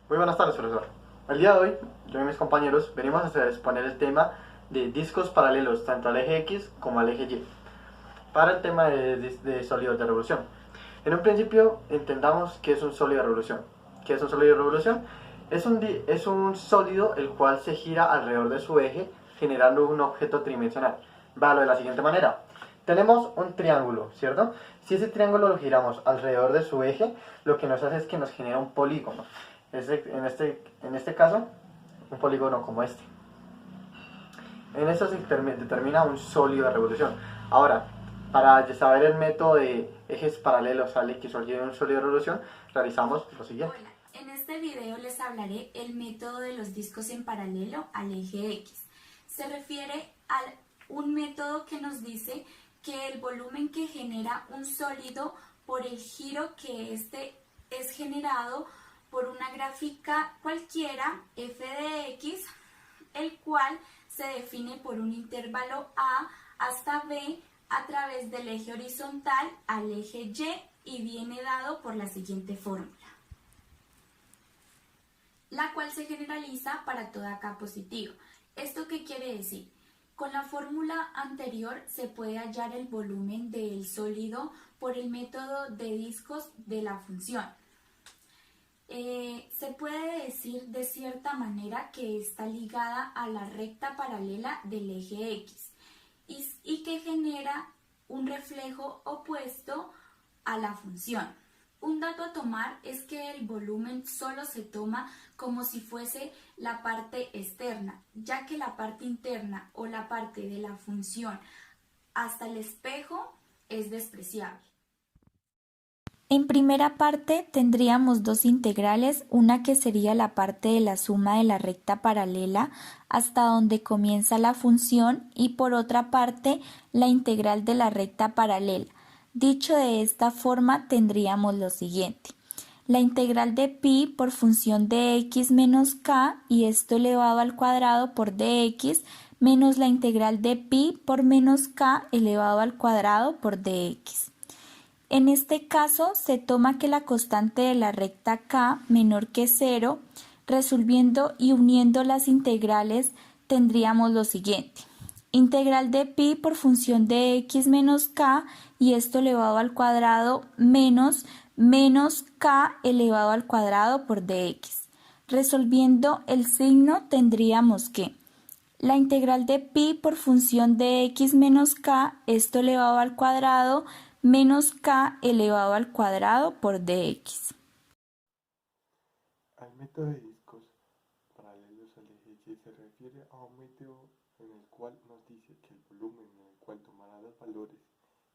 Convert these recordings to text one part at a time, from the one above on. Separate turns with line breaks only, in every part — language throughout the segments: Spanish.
Muy buenas tardes, profesor. El día de hoy, yo y mis compañeros venimos a exponer el tema de discos paralelos tanto al eje X como al eje Y para el tema de sólidos de revolución. En un principio, entendamos qué es un sólido de revolución. ¿Qué es un sólido de revolución? Es un sólido el cual se gira alrededor de su eje generando un objeto tridimensional. Va de la siguiente manera. Tenemos un triángulo, ¿cierto? Si ese triángulo lo giramos alrededor de su eje, lo que nos hace es que nos genera un polígono. En este caso, un polígono como este. En eso se determina un sólido de revolución. Ahora, para saber el método de ejes paralelos al X o Y de un sólido de revolución, realizamos lo siguiente.
Hola, en este video les hablaré el método de los discos en paralelo al eje X. Se refiere a un método que nos dice que el volumen que genera un sólido por el giro que este es generado por una gráfica cualquiera, f de x, el cual se define por un intervalo a hasta b a través del eje horizontal al eje y viene dado por la siguiente fórmula, la cual se generaliza para toda K positiva. ¿Esto qué quiere decir? Con la fórmula anterior se puede hallar el volumen del sólido por el método de discos de la función. Se puede decir de cierta manera que está ligada a la recta paralela del eje X y que genera un reflejo opuesto a la función. Un dato a tomar es que el volumen solo se toma como si fuese la parte externa, ya que la parte interna o la parte de la función hasta el espejo es despreciable.
En primera parte tendríamos dos integrales, una que sería la parte de la suma de la recta paralela hasta donde comienza la función y por otra parte la integral de la recta paralela. Dicho de esta forma tendríamos lo siguiente. La integral de pi por función de x menos k y esto elevado al cuadrado por dx menos la integral de pi por menos k elevado al cuadrado por dx. En este caso se toma que la constante de la recta k menor que 0, resolviendo y uniendo las integrales tendríamos lo siguiente. Integral de pi por función de x menos k y esto elevado al cuadrado menos k elevado al cuadrado por dx. Resolviendo el signo tendríamos que la integral de pi por función de x menos k, esto elevado al cuadrado, menos k elevado al cuadrado por dx.
Al método de discos paralelos al eje Y se refiere a un método en el cual nos dice que el volumen en el cual tomará los valores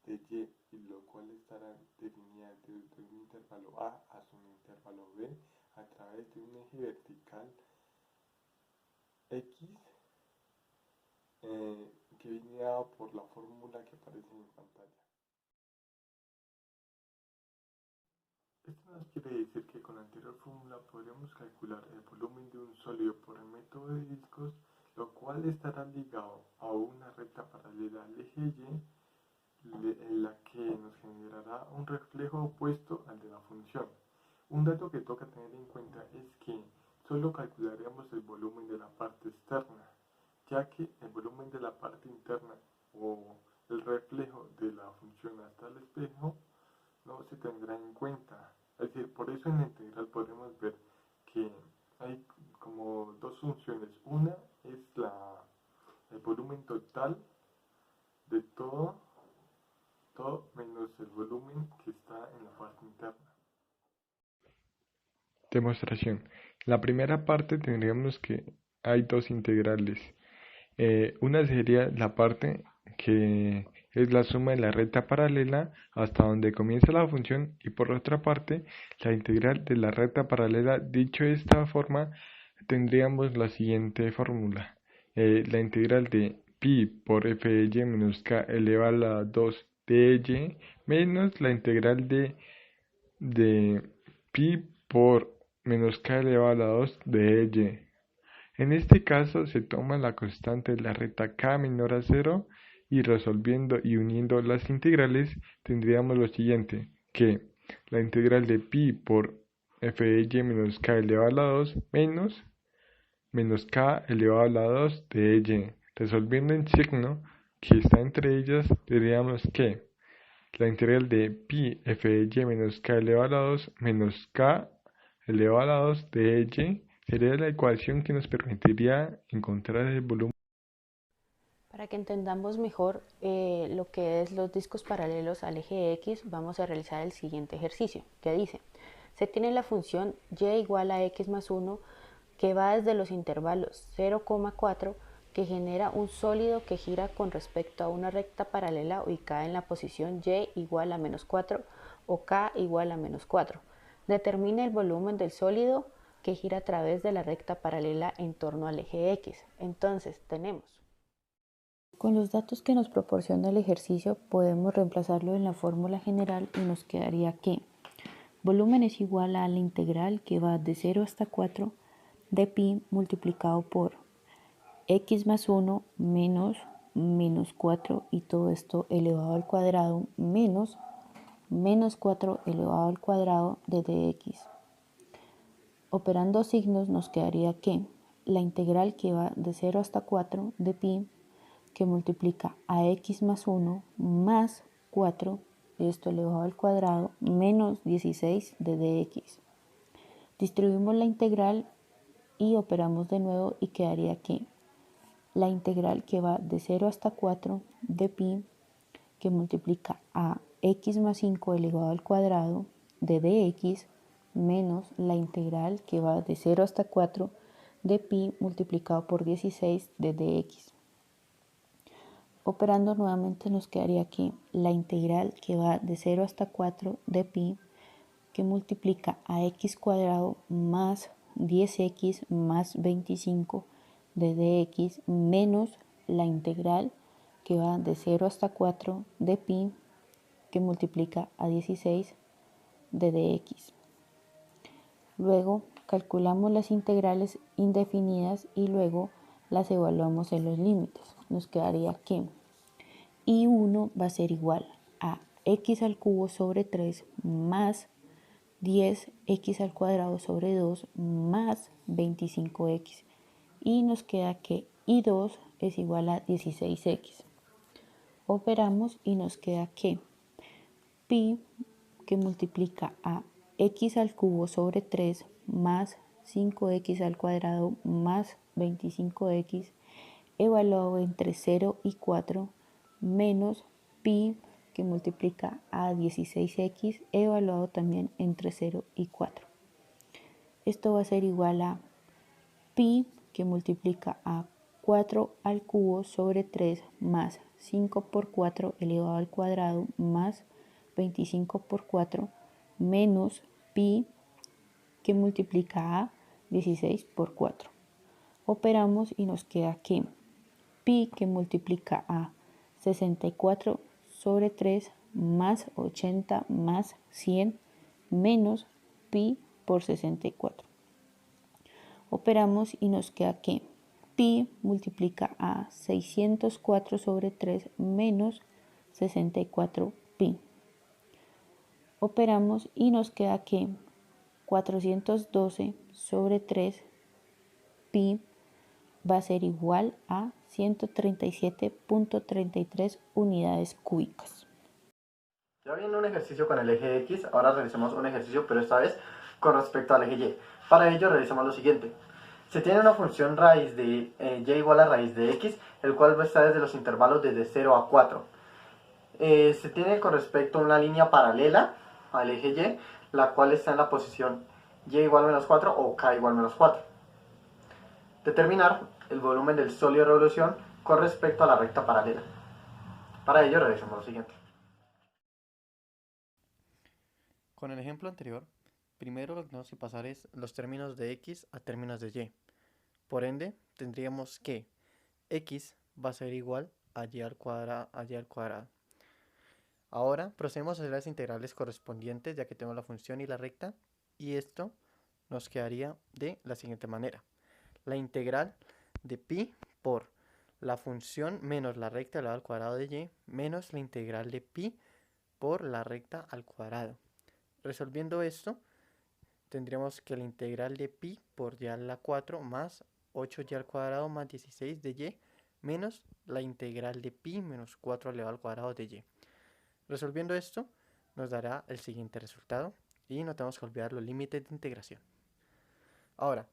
de Y lo cual estará definida de un intervalo A hasta un intervalo B a través de un eje vertical X que viene dado por la fórmula que aparece en pantalla. Esto nos quiere decir que con la anterior fórmula podríamos calcular el volumen de un sólido por el método de discos, lo cual estará ligado a una recta paralela al eje Y, en la que nos generará un reflejo opuesto al de la función. Un dato que toca tener en cuenta es que solo calcularemos el volumen de la parte externa, ya que el volumen de la parte interna o el reflejo de la función hasta el espejo no se tendrá en cuenta. Es decir, por eso en la integral podemos ver que hay como dos funciones. Una es el volumen total de todo menos el volumen que está en la parte interna.
Demostración. La primera parte tendríamos que hay dos integrales. Una sería la parte que es la suma de la recta paralela hasta donde comienza la función y por otra parte la integral de la recta paralela. Dicho de esta forma tendríamos la siguiente fórmula. La integral de pi por f de y menos k elevado a la 2 de y menos la integral de pi por menos k elevado a la 2 de y. En este caso se toma la constante de la recta k menor a 0 y resolviendo y uniendo las integrales tendríamos lo siguiente, que la integral de pi por f de y menos k elevado a la 2 menos k elevado a la 2 de y. Resolviendo el signo que está entre ellas, diríamos que la integral de pi f de y menos k elevado a la 2 menos k elevado a la 2 de y sería la ecuación que nos permitiría encontrar el volumen.
Para que entendamos mejor lo que es los discos paralelos al eje X, vamos a realizar el siguiente ejercicio, que dice: se tiene la función y igual a x más 1 que va desde los intervalos 0,4, que genera un sólido que gira con respecto a una recta paralela ubicada en la posición y igual a menos 4 o k igual a menos 4. Determina el volumen del sólido que gira a través de la recta paralela en torno al eje X. Entonces tenemos: con los datos que nos proporciona el ejercicio podemos reemplazarlo en la fórmula general y nos quedaría que volumen es igual a la integral que va de 0 hasta 4 de pi multiplicado por x más 1 menos 4 y todo esto elevado al cuadrado menos 4 elevado al cuadrado de dx. Operando signos nos quedaría que la integral que va de 0 hasta 4 de pi que multiplica a x más 1 más 4, esto elevado al cuadrado, menos 16 de dx. Distribuimos la integral y operamos de nuevo y quedaría que la integral que va de 0 hasta 4 de pi que multiplica a x más 5 elevado al cuadrado de dx menos la integral que va de 0 hasta 4 de pi multiplicado por 16 de dx. Operando nuevamente nos quedaría que la integral que va de 0 hasta 4 de pi que multiplica a x cuadrado más 10x más 25 de dx menos la integral que va de 0 hasta 4 de pi que multiplica a 16 de dx. Luego calculamos las integrales indefinidas y luego las evaluamos en los límites. Nos quedaría que I1 va a ser igual a x al cubo sobre 3 más 10x al cuadrado sobre 2 más 25x. Y nos queda que I2 es igual a 16x. Operamos y nos queda que pi que multiplica a x al cubo sobre 3 más 5x al cuadrado más 25x evaluado entre 0 y 4 menos pi que multiplica a 16x evaluado también entre 0 y 4. Esto va a ser igual a pi que multiplica a 4 al cubo sobre 3 más 5 por 4 elevado al cuadrado más 25 por 4 menos pi que multiplica a 16 por 4. Operamos y nos queda que pi que multiplica a 64 sobre 3 más 80 más 100 menos pi por 64. Operamos y nos queda que pi multiplica a 604 sobre 3 menos 64 pi. Operamos y nos queda que 412 sobre 3 pi va a ser igual a 137.33 unidades cúbicas.
Ya viendo un ejercicio con el eje X, ahora realizamos un ejercicio, pero esta vez con respecto al eje Y. Para ello realizamos lo siguiente. Se tiene una función raíz de y igual a raíz de x, el cual va a estar desde los intervalos desde 0 a 4. Se tiene con respecto a una línea paralela al eje Y, la cual está en la posición y igual a menos 4 o k igual a menos 4. Determinar el volumen del sólido de revolución con respecto a la recta paralela. Para ello realizamos lo siguiente. Con el ejemplo anterior, primero lo que tenemos que pasar es los términos de x a términos de y. Por ende, tendríamos que x va a ser igual a y al cuadrado. Ahora procedemos a hacer las integrales correspondientes, ya que tenemos la función y la recta, y esto nos quedaría de la siguiente manera. La integral de pi por la función menos la recta elevado al cuadrado de y menos la integral de pi por la recta al cuadrado. Resolviendo esto, tendríamos que la integral de pi por y a la 4 más 8y al cuadrado más 16 de y menos la integral de pi menos 4 elevado al cuadrado de y. Resolviendo esto nos dará el siguiente resultado y no tenemos que olvidar los límites de integración. Ahora,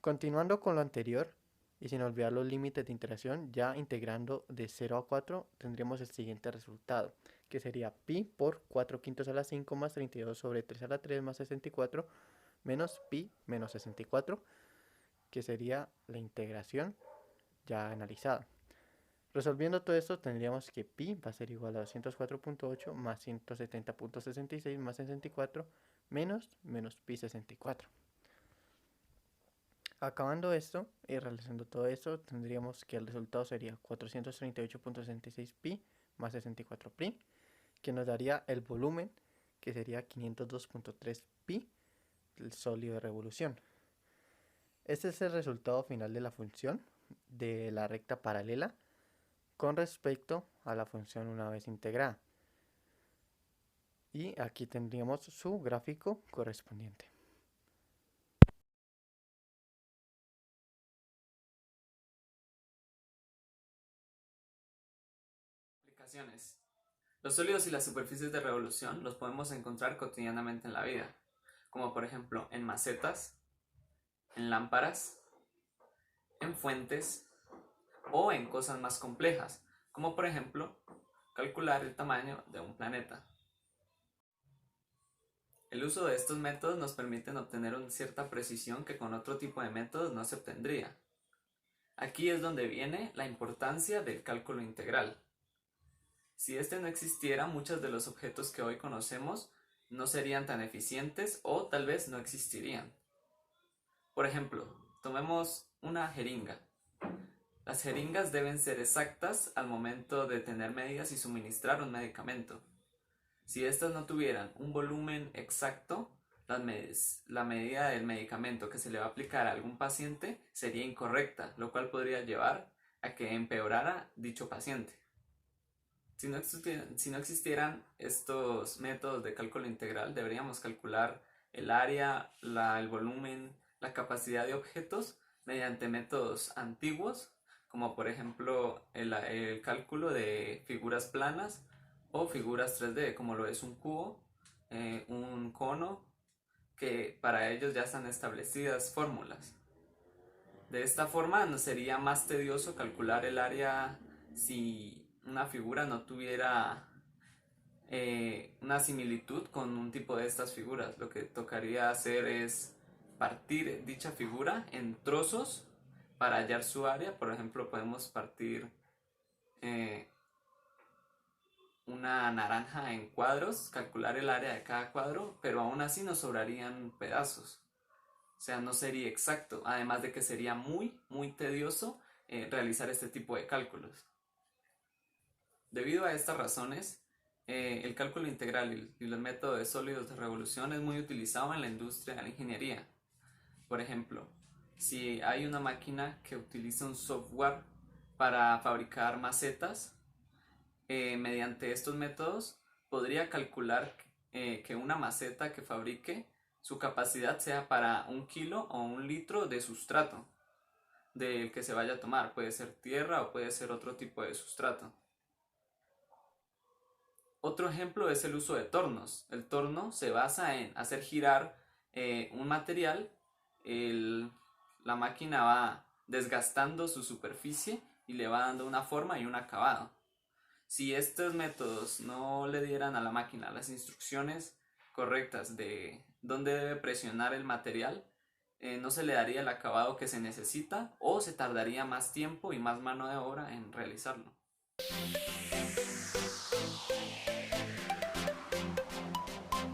continuando con lo anterior y sin olvidar los límites de integración, ya integrando de 0 a 4 tendríamos el siguiente resultado, que sería pi por 4 quintos a la 5 más 32 sobre 3 a la 3 más 64 menos pi menos 64, que sería la integración ya analizada. Resolviendo todo esto tendríamos que pi va a ser igual a 204.8 más 170.66 más 64 menos pi 64. Acabando esto y realizando todo esto, tendríamos que el resultado sería 438.66 pi más 64 pi, que nos daría el volumen, que sería 502.3 pi, el sólido de revolución. Este es el resultado final de la función de la recta paralela con respecto a la función una vez integrada. Y aquí tendríamos su gráfico correspondiente.
Aplicaciones. Los sólidos y las superficies de revolución los podemos encontrar cotidianamente en la vida, como por ejemplo en macetas, en lámparas, en fuentes o en cosas más complejas, como por ejemplo calcular el tamaño de un planeta. El uso de estos métodos nos permite obtener una cierta precisión que con otro tipo de métodos no se obtendría. Aquí es donde viene la importancia del cálculo integral. Si este no existiera, muchos de los objetos que hoy conocemos no serían tan eficientes o tal vez no existirían. Por ejemplo, tomemos una jeringa. Las jeringas deben ser exactas al momento de tener medidas y suministrar un medicamento. Si estas no tuvieran un volumen exacto, la medida del medicamento que se le va a aplicar a algún paciente sería incorrecta, lo cual podría llevar a que empeorara dicho paciente. Si no existieran estos métodos de cálculo integral, deberíamos calcular el área, el volumen, la capacidad de objetos mediante métodos antiguos, como por ejemplo el cálculo de figuras planas o figuras 3D, como lo es un cubo, un cono, que para ellos ya están establecidas fórmulas. De esta forma nos sería más tedioso calcular el área si una figura no tuviera una similitud con un tipo de estas figuras. Lo que tocaría hacer es partir dicha figura en trozos para hallar su área. Por ejemplo, podemos partir una naranja en cuadros, calcular el área de cada cuadro, pero aún así nos sobrarían pedazos. O sea, no sería exacto, además de que sería muy tedioso realizar este tipo de cálculos. Debido a estas razones, el cálculo integral y los métodos de sólidos de revolución es muy utilizado en la industria de la ingeniería. Por ejemplo, si hay una máquina que utiliza un software para fabricar macetas, mediante estos métodos podría calcular que una maceta que fabrique, su capacidad sea para 1 kilo o 1 litro de sustrato del que se vaya a tomar. Puede ser tierra o puede ser otro tipo de sustrato. Otro ejemplo es el uso de tornos. El torno se basa en hacer girar un material. La máquina va desgastando su superficie y le va dando una forma y un acabado. Si estos métodos no le dieran a la máquina las instrucciones correctas de dónde debe presionar el material, no se le daría el acabado que se necesita o se tardaría más tiempo y más mano de obra en realizarlo.